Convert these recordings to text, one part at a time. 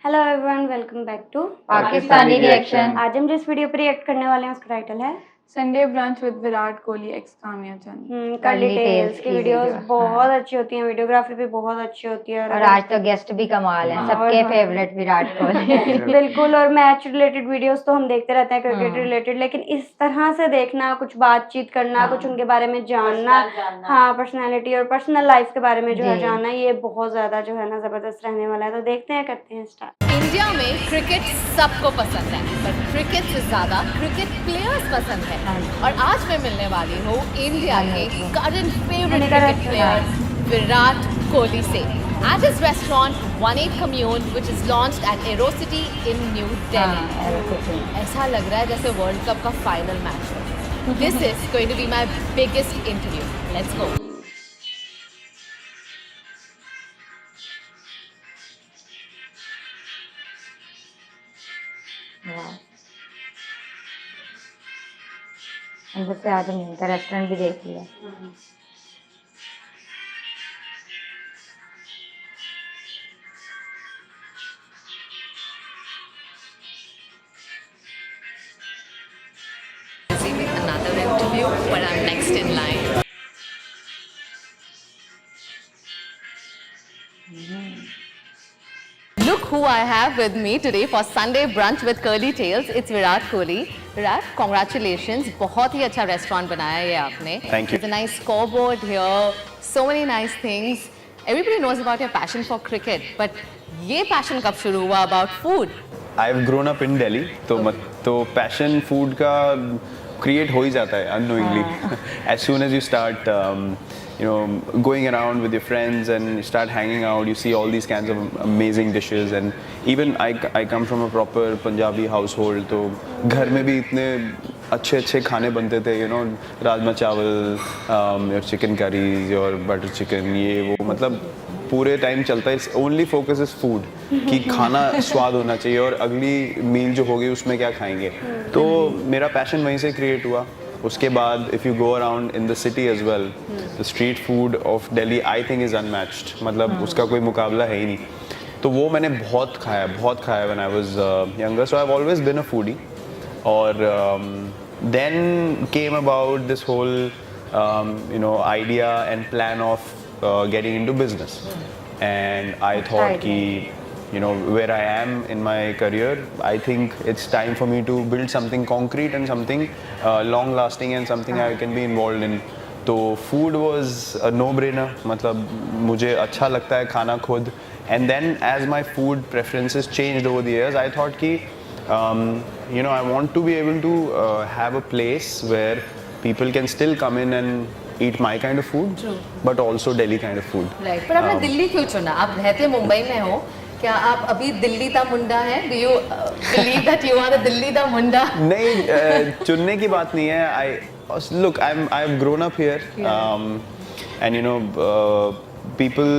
Hello everyone, welcome back to Pakistani reaction. आज हम जिस वीडियो पर रिएक्ट करने वाले हैं उसका टाइटल है Sunday brunch with Virat Kohli x Kamiya Chand. Curly Tales की वीडियोस हाँ। बहुत अच्छी होती हैं, वीडियोग्राफी भी बहुत अच्छी होती है और आज तो गेस्ट भी कमाल है, सबके फेवरेट विराट कोहली। बिल्कुल। और मैच रिलेटेड वीडियोस तो हम देखते रहते हैं, क्रिकेट रिलेटेड, लेकिन इस तरह से देखना, कुछ बातचीत करना, कुछ उनके बारे में जानना, हाँ, पर्सनालिटी और पर्सनल लाइफ के बारे में जो है जानना, ये बहुत ज्यादा जो है ना जबरदस्त रहने वाला है। तो देखते हैं, करते हैं स्टार्ट। इंडिया में क्रिकेट सबको पसंद है, पर क्रिकेट से ज्यादा क्रिकेट प्लेयर्स पसंद है। और आज मैं मिलने वाली हूँ इंडिया के current favourite cricket player Virat Kohli से at his restaurant 18 Commune, which is launched at Aerocity in New Delhi. ऐसा लग रहा है जैसे वर्ल्ड कप का फाइनल मैच हो। This is going to be my biggest interview. Let's go. अंदर से आज हम इनका रेस्टोरेंट भी देख लिया। Another interview, but I'm next in line. Look who I have with me today for Sunday brunch with Curly Tails. It's Virat Kohli. Virat, congratulations. बहुत ही अच्छा restaurant बनाया है आपने. Thank you. There's a nice scoreboard here. So many nice things. Everybody knows about your passion for cricket, but ये passion कब शुरू हुआ about food? I've grown up in Delhi, तो passion food का create हो ही जाता है unknowingly. As soon as you start, going around with your friends and you start hanging out, you see all these kinds of amazing dishes. And even I come from a proper Punjabi household, तो घर में भी इतने अच्छे खाने बनते थे, राजमा चावल, your chicken curries, your butter chicken, ये वो, मतलब पूरे टाइम चलता है। ओनली फोकस इज फूड, कि खाना स्वाद होना चाहिए और अगली मील जो होगी उसमें क्या खाएंगे। तो मेरा पैशन वहीं से क्रिएट हुआ। उसके बाद if you go around in the city as well, the street food of Delhi I think is unmatched, मतलब उसका कोई मुकाबला है ही नहीं। तो वो मैंने बहुत खाया when I was younger, so I have always been a foodie. और then came about this whole idea and plan of getting into business. And I thought ki, where I am in my career, I think it's time for me to build something concrete and something long lasting and something I can be involved in. तो food was a no-brainer, मतलब मुझे अच्छा लगता है खाना खुद. And then as my food preferences changed over the years, I thought कि I want to be able to have a place where people can still come in and eat my kind of food. True. But also Delhi kind of food. Right. पर आपने दिल्ली क्यों चुना? आप रहते मुंबई में हो, क्या आप अभी दिल्ली दा मुंडा हैं? Do you believe that you are the Delhi दा मुंडा? नहीं, चुनने की बात नहीं है. I've grown up here, and people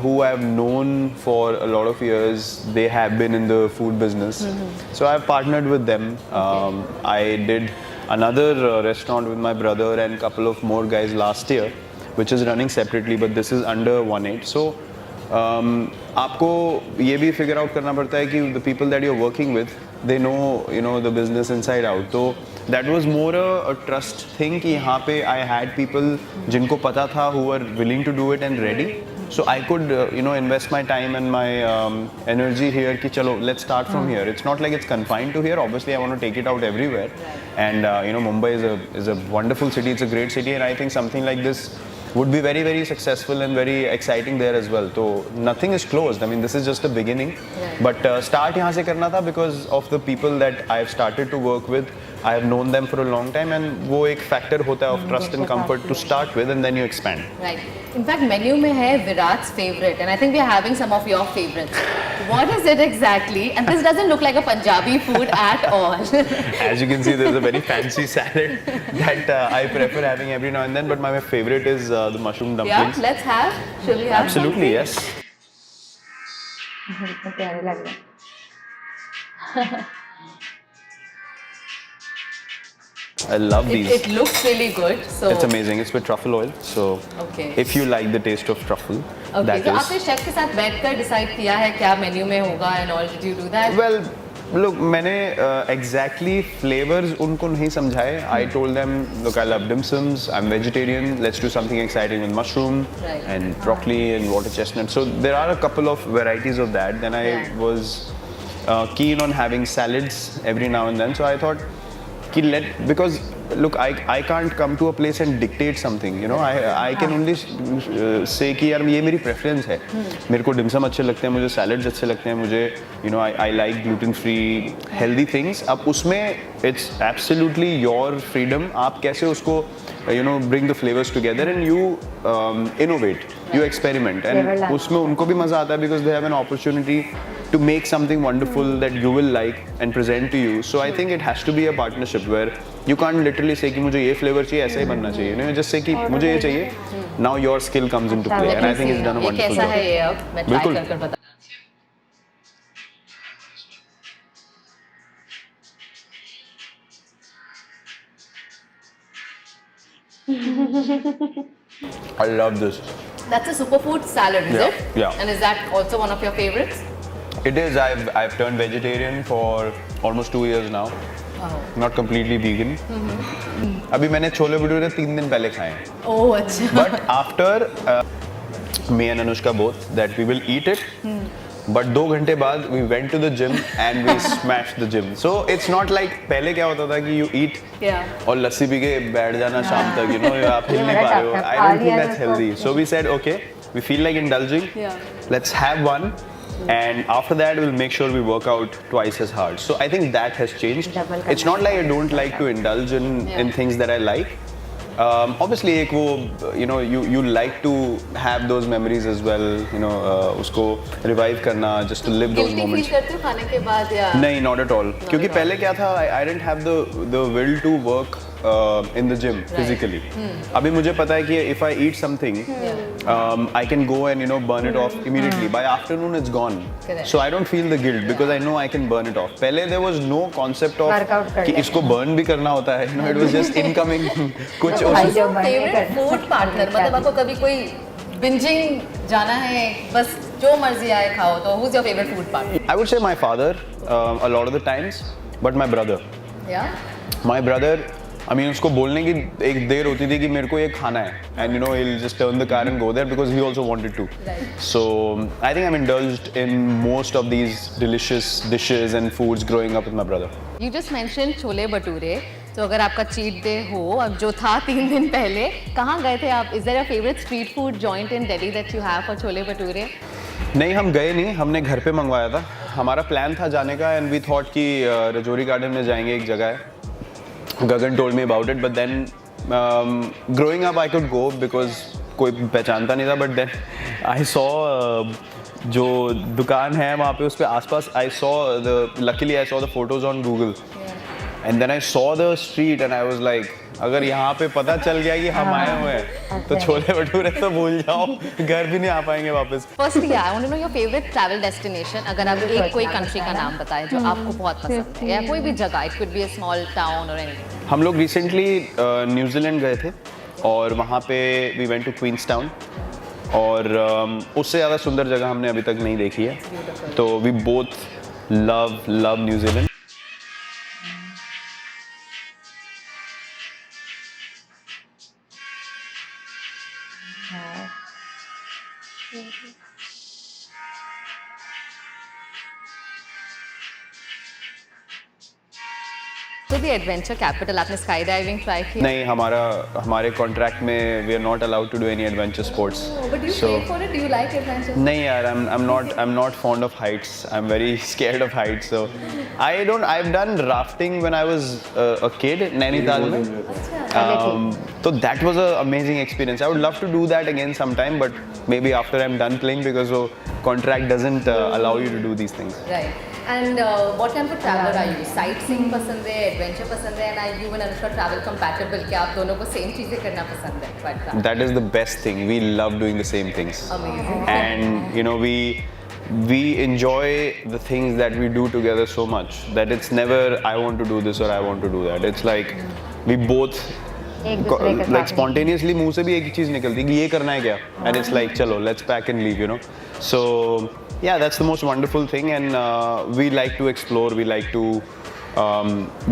who I've known for a lot of years, they have been in the food business. So I've partnered with them. I did another restaurant with my brother and a couple of more guys last year, which is running separately, but this is under 1/8. So आपको ये भी figure out करना पड़ता है कि the people that you're working with, they know the business inside out. तो that was more a trust thing, कि यहाँ पे I had people जिनको पता था, who were willing to do it and ready. So I could invest my time and my energy here कि चलो let's start from here. It's not like it's confined to here. Obviously I want to take it out everywhere. And Mumbai is a wonderful city. It's a great city, and I think something like this would be very, very successful and very exciting there as well. So nothing is closed. I mean, this is just a beginning. Right. But start यहाँ से करना था because of the people that I have started to work with. I have known them for a long time, and वो एक factor होता है of trust and comfort to start with, and then you expand. Right. In fact, menu में है Virat's favorite, and I think we are having some of your favorites. What is it exactly? And this doesn't look like a Punjabi food at all. As you can see, there's a very fancy salad that I prefer having every now and then. But my favorite is the mushroom dumplings. Yeah, let's have. Should we have? Absolutely, yes. इतने प्यारे लग रहे हैं। I love these. It looks really good. So It's amazing. It's with truffle oil. So Okay. if you like the taste of truffle, Okay, that तो is. आपने chef के साथ बैठकर डिसाइड किया है क्या मेन्यू में होगा and all, did you do that? Well, look, मैंने exactly flavors उनको नहीं समझाए. I told them, look, I love dim sums. I'm vegetarian. Let's do something exciting with mushroom Right. and broccoli and water chestnut. So there are a couple of varieties of that. Then I Yeah. was keen on having salads every now and then. So I thought, because look, I can't come to a place and dictate something. You know, I can only say कि यार ये मेरी preference है. मेरे को dim sum अच्छे लगते हैं, मुझे salads अच्छे लगते हैं, मुझे you know I like gluten free healthy things. अब उसमें it's absolutely your freedom. आप कैसे उसको you know bring the flavors together and you innovate, you experiment, and उसमें उनको भी मजा आता है because they have an opportunity to make something wonderful that you will like and present to you. So I think it has to be a partnership where you can't literally say कि मुझे ये flavor चाहिए, ऐसा ही बनना चाहिए. You know, just say कि मुझे ये चाहिए. Now your skill comes into play, and I think it's done a ये wonderful कैसा job. है ये, अब मैं ट्राई बिल्कुल. कर बता. I love this. That's a superfood salad, is Yeah, it? yeah. And is that also one of your favorites? It is. I've turned vegetarian for almost 2 years now. Wow. Not completely vegan. अभी मैंने छोले भटूरे 3 दिन पहले खाए हैं. Oh, अच्छा. But after me and Anushka both that we will eat it. But 2 घंटे बाद we went to the gym and we smashed the gym. So it's not like पहले क्या होता था कि you eat Yeah. और लस्सी पी के बैठ जाना शाम तक, you know, आप हिल नहीं पा रहे हो. I don't think that's healthy. So we said, okay, we feel like indulging. Yeah. Let's have one. And after that, we'll make sure we work out twice as hard. So I think that has changed. It's not like I don't like to indulge in things that I like. Obviously, एक वो you know you like to have those memories as well. You know उसको revive करना, just to live those Guilty feel moments. करते हो खाने के बाद या? नहीं, not at all. क्योंकि पहले क्या था, I didn't have the will to work in the gym physically. अभी मुझे पता है कि if I eat something, I can go and you know burn it off immediately. By afternoon it's gone. Correct. So I don't feel the guilt because I know I can burn it off. पहले there was no concept of Workout कर कि लेना. इसको burn भी करना होता है. You know, it was just incoming. कुछ भाई जो बने फेवरेट करना. फूड पार्टनर, मतलब आपको कभी कोई बिंजिंग जाना है, बस जो मर्जी आए खाओ, तो who's your favorite food partner? I would say my father a lot of the times, but my brother. Yeah. My brother, I mean, उसको बोलने की एक देर होती थी कि मेरे को ये खाना है, and you know he'll just turn the car and go there because he also wanted to. Right. So I think I'm indulged in most of these delicious dishes and foods growing up with my brother. You just mentioned chole bhature. तो अगर आपका cheat day हो, अब जो था 3 दिन पहले, कहाँ गए थे आप? Is there a favorite street food joint in Delhi that you have for chole bhature? नहीं, हम गए नहीं, हमने घर पे मंगवाया था. हमारा प्लान था जाने का and we thought कि रजौरी गार्डन में जाएंगे, एक जगह है. Gagan told me about it, but then growing up I could go because कोई पहचानता नहीं था. But then I saw जो दुकान है वहाँ पे, उस पे आसपास luckily I saw the photos on Google. And then I saw the street and I was like, अगर यहाँ पे पता चल गया कि हम आए हुए हैं तो छोले भटूरे तो भूल जाओ, घर भी नहीं आ पाएंगे वापस. Firstly, I want to know your favorite travel destination. अगर आप एक कोई country का नाम बताएं जो आपको बहुत पसंद है, या कोई भी जगह, it could be a small town or anything. हम लोग रिसेंटली न्यूजीलैंड गए थे और वहाँ पे वी वेंट टू क्वींसटाउन, और उससे ज़्यादा सुंदर जगह हमने अभी तक नहीं देखी है. तो we both love New Zealand. So the adventure capital, आपने स्काई डाइविंग ट्राई की? नहीं, हमारे कॉन्ट्रैक्ट में we are not allowed to do any adventure sports. But you So- pay for it. Do you like adventure? नहीं यार, I'm not fond of heights. I'm very scared of heights. So I've done rafting when I was a kid, Nainital में. So that was an amazing experience. I would love to do that again sometime, but maybe after I'm done playing because the contract doesn't allow you to do these things. Right. And what kind of traveler are you? Sightseeing पसंद है, adventure पसंद है, and are you and Anushka travel compatible? क्या आप दोनों को same चीजें करना पसंद है? But That is the best thing. We love doing the same things. amazing. And you know, we enjoy the things that we do together so much that it's never I want to do this or I want to do that. It's like we both एक दूसरे के like साथ spontaneously मुंह से भी एक ही चीज निकलती है कि ये करना है क्या, and it's like चलो let's pack and leave, you know. So yeah, that's the most wonderful thing, and we like to explore, we like to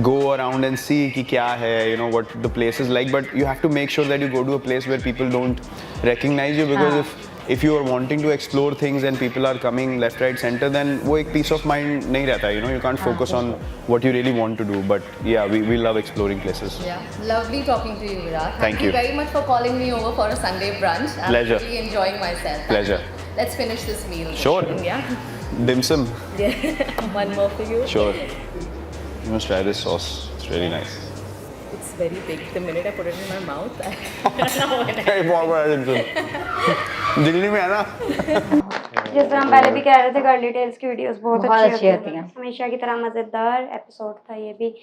go around and see कि क्या है, you know, what the place is like, but you have to make sure that you go to a place where people don't recognize you, because if you are wanting to explore things and people are coming left right center, then वो एक peace of mind नहीं रहता, you know, you can't focus on what you really want to do. But yeah, we love exploring places. Yeah, lovely talking to you, Virat. Thank you. very much for calling me over for a Sunday brunch. I'm Pleasure. really enjoying myself. Pleasure. Let's finish this meal. Sure. Yeah. Dim sum. One more for you. Sure. You must try this sauce. It's really nice. It's very big. The minute I put it in my mouth, बहुत बड़ा dim sum. Delhi में है ना. जिस तरह हम पहले भी कह रहे थे, गर्ली टेल्स की वीडियोस बहुत बहुत अच्छी होती हैं। हैं। हमेशा की तरह मजेदार एपिसोड था ये भी,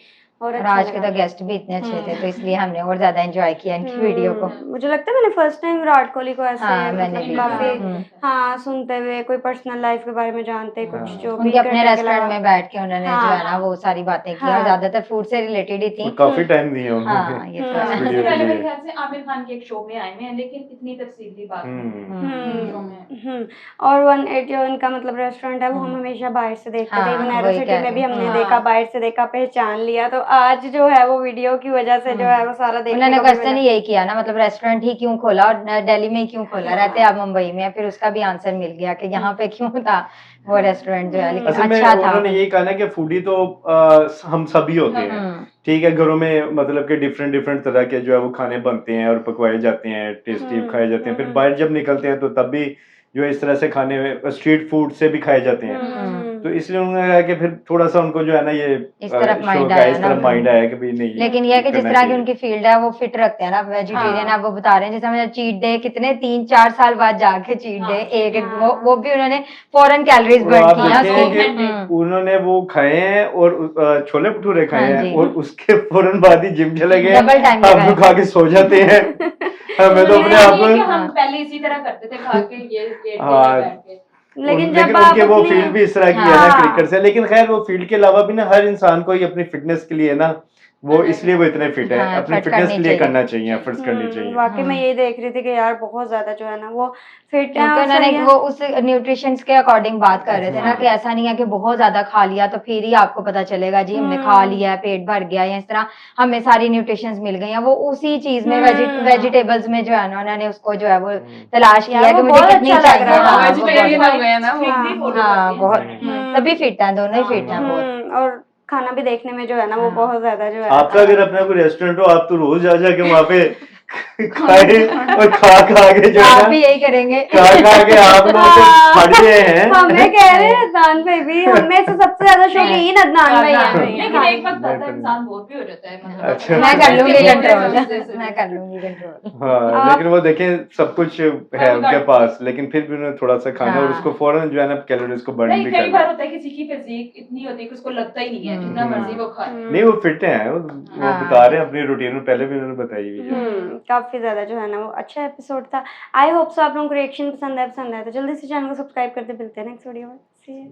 और और अच्छा आज के लगा। तो गेस्ट भी इतने अच्छे थे, तो इसलिए हमने और ज्यादा एंजॉय किया इनकी वीडियो को। मुझे लगता है मैंने फर्स्ट टाइम विराट कोहली को ऐसे हाँ, मैंने मतलब भी। काफी हाँ सुनते हुए, कोई पर्सनल लाइफ के बारे में जानते, कुछ जो भी उनके अपने करने के रेस्टोरेंट अलावा। में बैठ के उन्होंने जो है ना हाँ। वो सारी बातें की, हाँ। और ज्यादातर फूड से रिलेटेड ही थी। और काफी टाइम दिए उन्होंने हाँ, ये तो है। वीडियो के पहले मेरे लिए। ख्याल से आमिर खान के एक शो में आए हुए हैं, लेकिन इतनी तफसीली बात नहीं शो में। और 180 जो इनका मतलब रेस्टोरेंट है, वो हम हमेशा बाहर से देखते थे, हाँ, इवन वही एरो कह सिटी में रही भी हूँ। हमने हाँ। देखा, बाहर से देखा, पहचान लिया। तो आज जो है वो वीडियो की वजह से जो है वो सारा देखने उन्होंने को भी क्वेश्चन मिला। ही यही किया ना, मतलब रेस्टोरेंट ही क्यों खोला और दिल्ली में ही क्यों खोला, रहते आप मुंबई में, फिर उसका भी आंसर मिल गया कि यहाँ पे क्यों था वो रेस्टोरेंट जो है, लेकिन असल में अच्छा था। उन्होंने यही कहा ना कि फूडी तो हम सभी होते हैं, ठीक है, घरों में मतलब कि डिफरेंट डिफरेंट तरह के जो है वो खाने बनते हैं और पकवाए जाते हैं, टेस्टी खाए जाते हैं, फिर बाहर जब निकलते हैं तो तब भी जो है इस तरह से खाने स्ट्रीट फूड से भी खाए जाते हैं। तो इसलिए उन्होंने कहा कि फिर थोड़ा सा उनको जो है ना ये इस तरफ शो माइंड का आया इस तरह ना। माइंड आया कि भाई नहीं, लेकिन ये है कि जिस करना तरह की चाहिए। उनकी फील्ड है वो फिट रखते हैं ना, वेजिटेरियन है, वो बता रहे हैं जैसे हमें चीट डे कितने 3-4 साल बाद जाके चीट डे एक वो भी उन्होंने फॉरेन कैलोरीज वो बर्न आप की ना देखें उसकी। कि उन्होंने वो खाए हैं और छोले भटूरे खाए हाँ हैं जी। और उसके फौरन बाद ही जिम चले गए, Double time हम लगाए। तो खा के सो जाते हैं। हमें तो अपने आप ये कि हम पहले इसी तरह करते थे, खा के ये हाँ। बैठ के। लेकिन लेकिन जब आप उनके वो अपनी- फील्ड भी इस तरह की है ना हाँ। क्रिकेट से, लेकिन खैर वो फील्ड के अलावा भी ना हर इंसान को ही अपनी फिटनेस के लिए ना वो इसलिए वो इतने फिट है, हाँ, अपनी effort फिटनेस करनी के लिए चाहिए। करना चाहिए, एफर्ट्स करनी चाहिए। वाकई में यही देख रही थी कि यार बहुत ज्यादा जो है ना वो फिट है, क्योंकि और उन्होंने सही है। वो उस न्यूट्रिशंस के अकॉर्डिंग बात कर रहे थे ना कि ऐसा नहीं है कि बहुत ज्यादा खा लिया तो फिर ही आपको पता चलेगा जी हमने खा लिया है, पेट भर गया, या इस तरह हमें सारी न्यूट्रिशंस मिल गई हैं। वो उसी चीज में वेजिटेबल्स में जो है ना उन्होंने उसको जो है वो तलाश किया यार, कि वो मुझे बहुत कितनी अच्छा लग चाहिए। रहा है। हाँ, वो वेजिटेरियन बहुत- हो गए ना वो। हाँ बहुत, तभी फिट है, दोनों ही फिट हैं बहुत। और खाना भी देखने में जो है ना वो बहुत ज्यादा जो है आपका अगर अपना कोई रेस्टोरेंट हो, आप तो रोज जा जाके वहाँ पे खाए और खा के जो है आप ना भी यही करेंगे। खा के आप लोग तो फट गए हैं। हमें कह रहे हैं अदनान भाई भी, हमें से सबसे ज्यादा शौकीन अदनान भाई है। लेकिन एक वक्त आता है इंसान बोर भी हो जाता है, मतलब अच्छा। मैं कर लूंगी इसके कंट्रोल, बोर मैं कर लूंगी कंट्रोल। हाँ, लेकिन वो देखें सब कुछ है उनके पास, लेकिन फिर भी उन्हें थोड़ा सा खाना और हाँ। उसको फौरन जो है ना कैलोरीज को बर्न नहीं, भी कई करना। बार होता है किसी की फिजिक इतनी होती है कि उसको लगता ही नहीं है, जितना मर्जी वो खाए। नहीं वो फिट है, वो बता रहे हैं अपनी रूटीन में, पहले भी उन्होंने बताई हुई है। काफी ज्यादा जो है ना वो अच्छा एपिसोड था। आई होप सो आप लोगों को रिएक्शन पसंद आया तो जल्दी से चैनल को सब्सक्राइब करते मिलते हैं नेक्स्ट वीडियो में। See you.